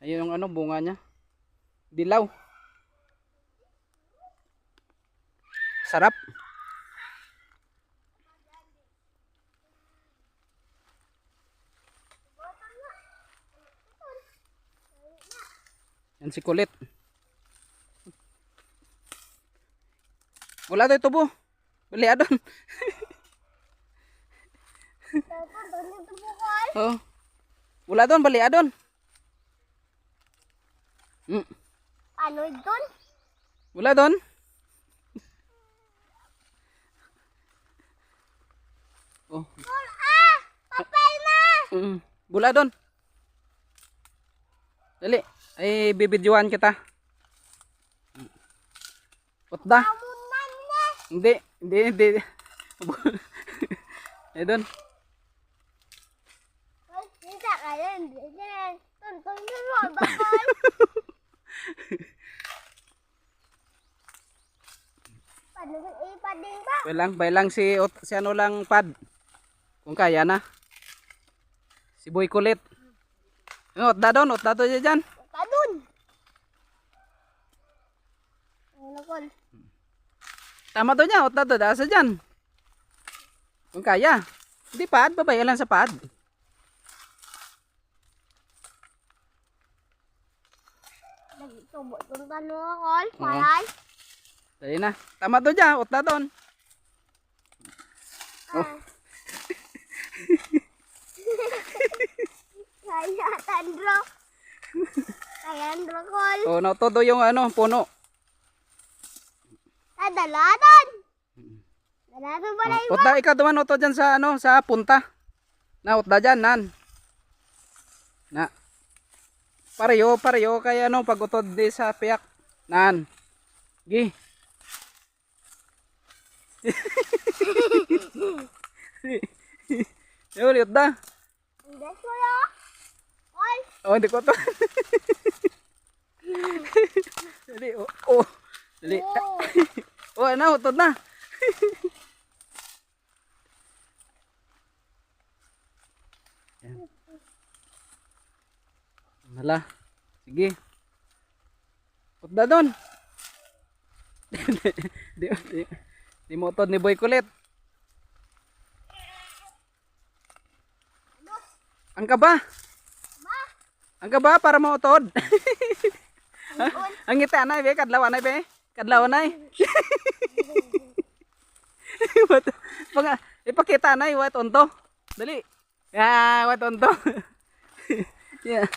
Ayun yung ano, bunga niya. Dilaw. Sarap. Yan si kulit. Wala tayo tubo. Bali adon. Oh. Wala doon, bali adon. Ano doon? Wala doon. Oh. Papel na! Wala doon. Dali, ay bibidyohan kita. Utda. Amunan na! Hindi. Eh doon. Kita kayo, hindi. Tuntun na bakal. Paano ipading ba? Bailang si ano lang pad. Kung kaya na. Si Boy kulit. Utda doon dyan. Kadun! Ano ko? Tama to niya, utda to, asa dyan. Kung kaya. Hindi pad, babaya lang sa pad. Nagtubo itong tanong ako. Paray. Dali na. Tama to dyan, utda doon. Oh. Kaya tandro. Kaya tandro kol. Oh, nautodo yung ano, puno. Dalatan. Dalatan ba na iba? Utda, ikaw duman uto dyan sa ano, sa punta. Na, utda dyan, nan. Na. Pareho, kaya ano, pag utod di sa piyak. Nan. Gi. Yun, utda. Hindi ko ya. Kol. Oh, hindi ko to. Dali, oh. Dali. Oh. Oh, ano, utod na. Yan. Hala. Sige. Utda doon. Di mo utod ni Boy kulit. Ang kaba. Ang kaba para mo utod. Ang ngiti anay be, kadlaw anay be. Kadlaw anay. Ipakita anay, wat onto. Dali. Ya, wat onto. Yan.